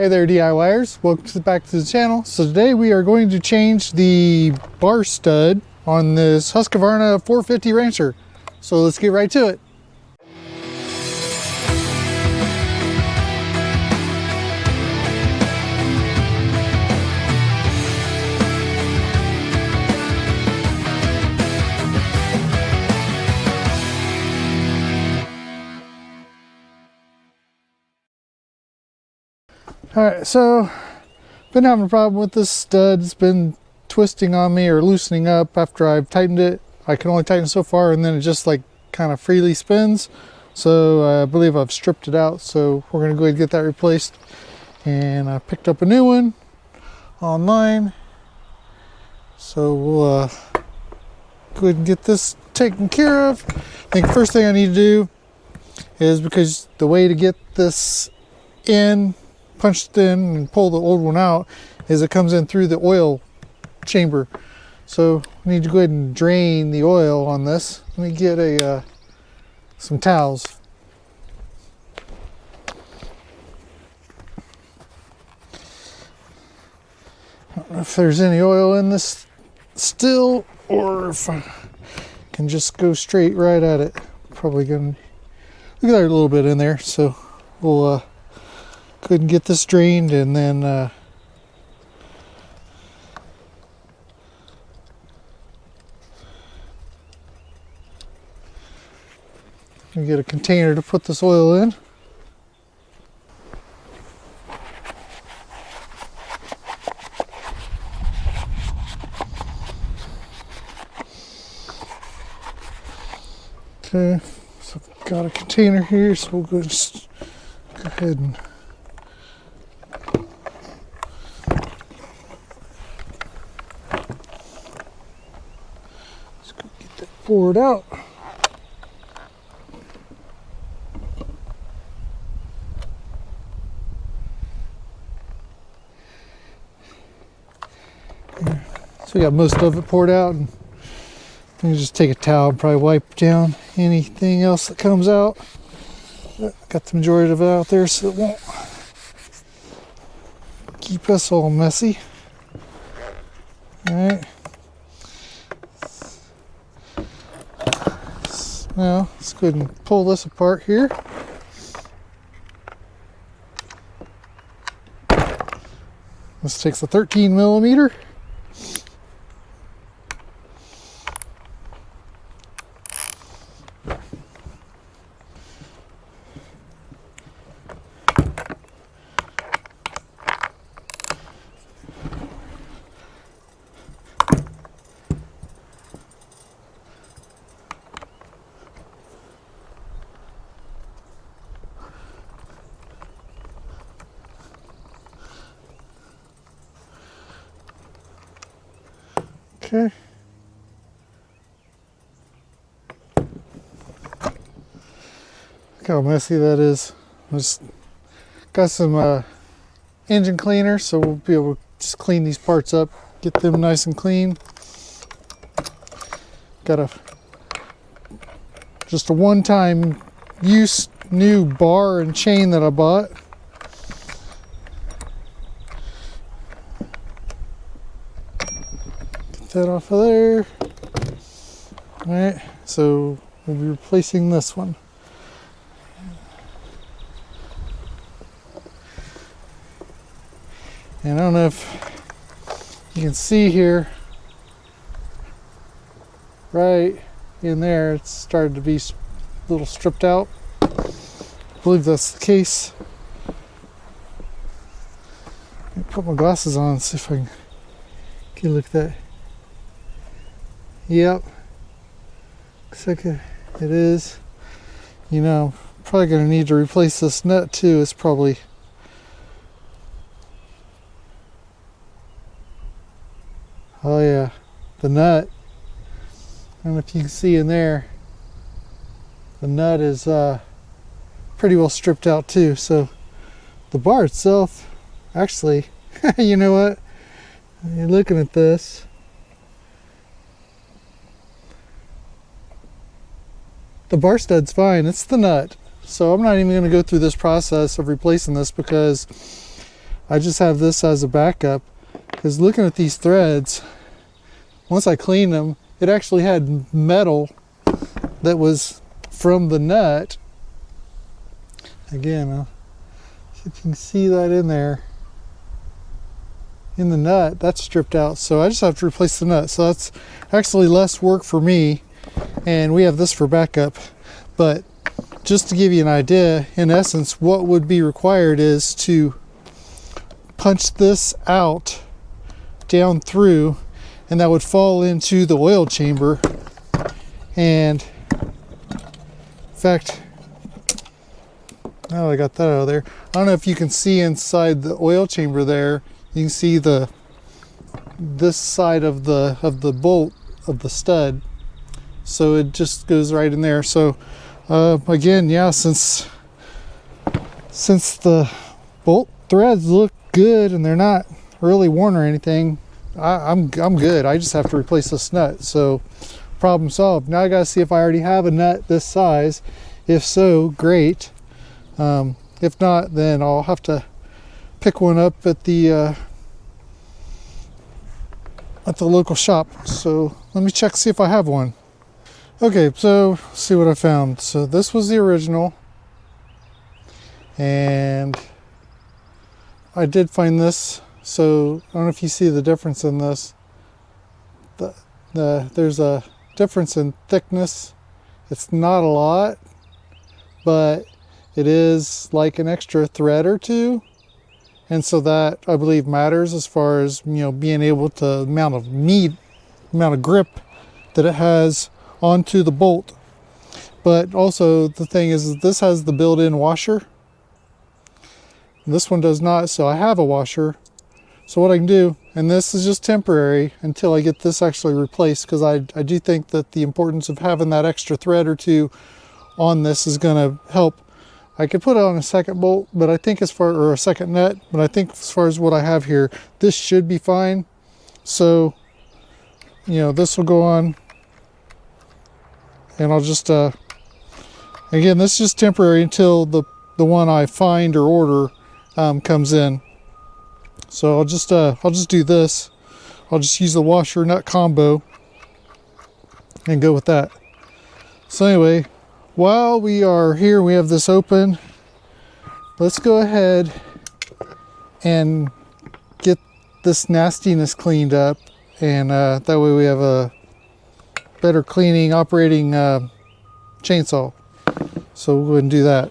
Hey there DIYers, welcome back to the channel. So today we are going to change the bar stud on this Husqvarna 450 Rancher. So let's get right to it. Alright, so been having a problem with this stud. It's been twisting on me or loosening up after I've tightened it. I can only tighten so far and then it just like kind of freely spins. So I believe I've stripped it out. So we're going to go ahead and get that replaced. And I picked up a new one online. So we'll go ahead and get this taken care of. I think the first thing I need to do is, because the way to get this in, punched in and pull the old one out, is it comes in through the oil chamber. So we need to go ahead and drain the oil on this. Let me get some towels. I don't know if there's any oil in this still, or if I can just go straight right at it. Probably gonna look at that, a little bit in there. So we'll go ahead and get this drained, and then get a container to put this oil in. Okay, so I've got a container here, so we'll go ahead and pour it out. So we got most of it poured out, and you can just take a towel and probably wipe down anything else that comes out. Got the majority of it out there so it won't keep us all messy. All right. Now let's go ahead and pull this apart here. This takes a 13 millimeter. Okay. Look how messy that is. Just got some engine cleaner, so we'll be able to just clean these parts up, get them nice and clean. Got just a one-time use new bar and chain that I bought. That off of there. All right, so we'll be replacing this one. And I don't know if you can see here, right in there, it's started to be a little stripped out. I believe that's the case. Let me put my glasses on and see if I can get a look at that. Yep, looks like it is. You know, probably going to need to replace this nut too. It's probably, oh yeah, the nut. I don't know if you can see in there, the nut is pretty well stripped out too. So the bar itself, actually, you know what? You're looking at this. The bar stud's fine, it's the nut. So I'm not even going to go through this process of replacing this because I just have this as a backup, because looking at these threads, once I cleaned them, it actually had metal that was from the nut. Again, if you can see that in there, in the nut, that's stripped out. So I just have to replace the nut. So that's actually less work for me. And we have this for backup. But just to give you an idea, in essence, what would be required is to punch this out down through, and that would fall into the oil chamber. And in fact, now I got that out of there. I don't know if you can see inside the oil chamber there. You can see this side of the bolt of the stud. So it just goes right in there. So again, yeah, since the bolt threads look good and they're not really worn or anything, I'm good. I just have to replace this nut. So problem solved. Now I gotta see if I already have a nut this size. If so, great. If not, then I'll have to pick one up at the local shop. So let me check, see if I have one. Okay, so see what I found. So this was the original, and I did find this. So I don't know if you see the difference in this. There's a difference in thickness. It's not a lot, but it is like an extra thread or two. And so that, I believe, matters as far as, you know, being able to, amount of grip that it has onto the bolt. But also the thing is this has the built-in washer. This one does not, so I have a washer. So what I can do, and this is just temporary until I get this actually replaced, because I do think that the importance of having that extra thread or two on this is going to help. I could put it on a second bolt, but I think or a second nut, but I think as far as what I have here, this should be fine. So, you know, this will go on, and I'll just, again, this is just temporary until the one I find or order comes in. So I'll just do this. I'll just use the washer nut combo and go with that. So anyway, while we are here, we have this open. Let's go ahead and get this nastiness cleaned up, and that way we have a better cleaning, operating chainsaw. So we'll go ahead and do that.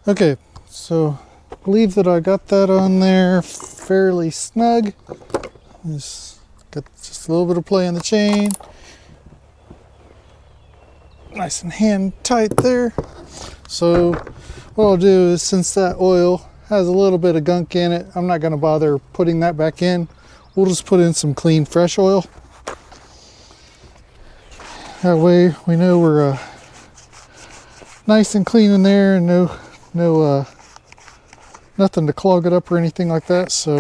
Okay, so I believe that I got that on there fairly snug. Just got just a little bit of play in the chain. Nice and hand tight there. So what I'll do is, since that oil has a little bit of gunk in it, I'm not going to bother putting that back in. We'll just put in some clean, fresh oil. That way we know we're nice and clean in there, and no nothing to clog it up or anything like that. So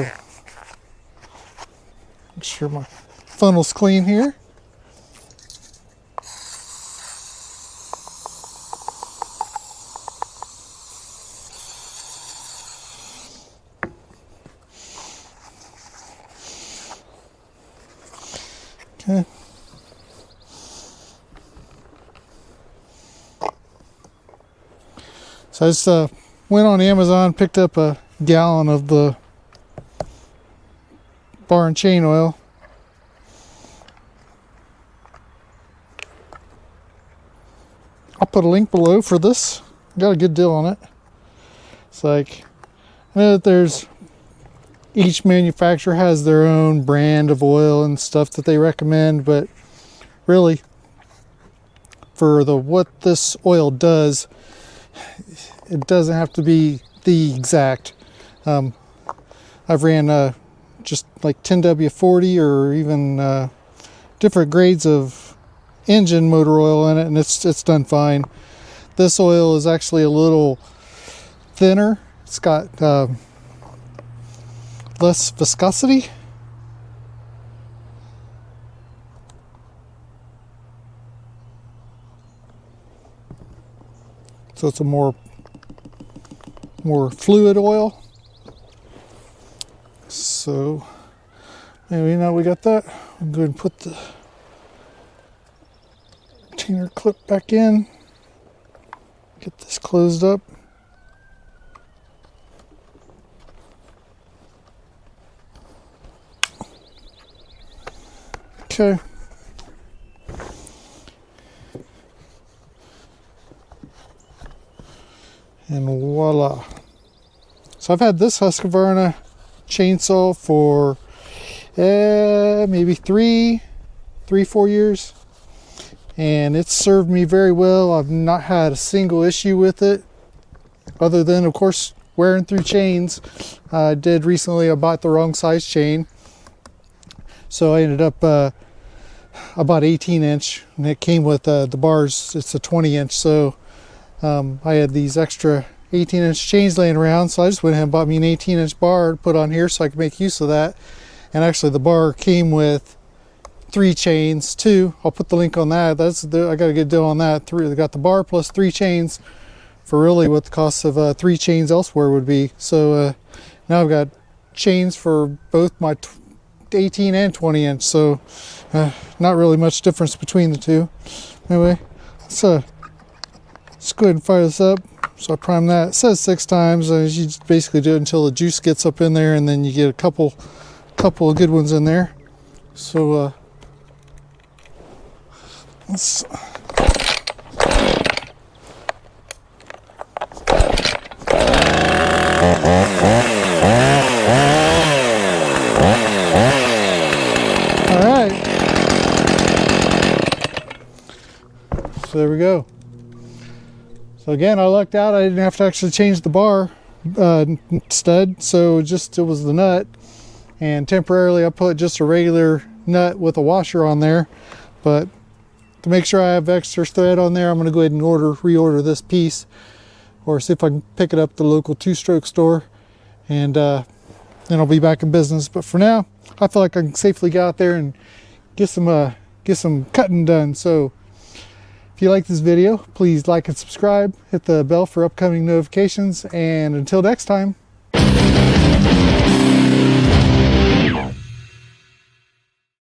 make sure my funnel's clean here. Okay. So I just went on Amazon, picked up a gallon of the bar and chain oil. I'll put a link below for this. Got a good deal on it. It's like, I know that each manufacturer has their own brand of oil and stuff that they recommend, but really, for what this oil does, it doesn't have to be the exact. I've ran just like 10W40 or even different grades of engine motor oil in it, and it's done fine. This oil is actually a little thinner. It's got less viscosity. So it's a more fluid oil. So maybe now we got that. I'm going to put the retainer clip back in. Get this closed up. Okay. And voila. So I've had this Husqvarna chainsaw for maybe 4 years, and it's served me very well. I've not had a single issue with it, other than of course wearing through chains. I bought the wrong size chain, so I ended up I bought 18-inch, and it came with the bars. It's a 20-inch, so I had these extra 18-inch chains laying around, so I just went ahead and bought me an 18-inch bar to put on here so I could make use of that. And actually the bar came with 3 chains too. I'll put the link on that. I got a good deal on that. They got the bar plus 3 chains for really what the cost of 3 chains elsewhere would be. So now I've got chains for both my 18 and 20-inch, so not really much difference between the two. Anyway, let's go ahead and fire this up. So I prime that. It says 6 times. You just basically do it until the juice gets up in there, and then you get a couple of good ones in there. So let's. All right. So there we go. So again, I lucked out. I didn't have to actually change the bar stud, so it was the nut. And temporarily I put just a regular nut with a washer on there. But to make sure I have extra thread on there, I'm going to go ahead and reorder this piece, or see if I can pick it up at the local 2-stroke store, and then I'll be back in business. But for now, I feel like I can safely get out there and get some cutting done. So if you like this video, please like and subscribe, hit the bell for upcoming notifications, and until next time.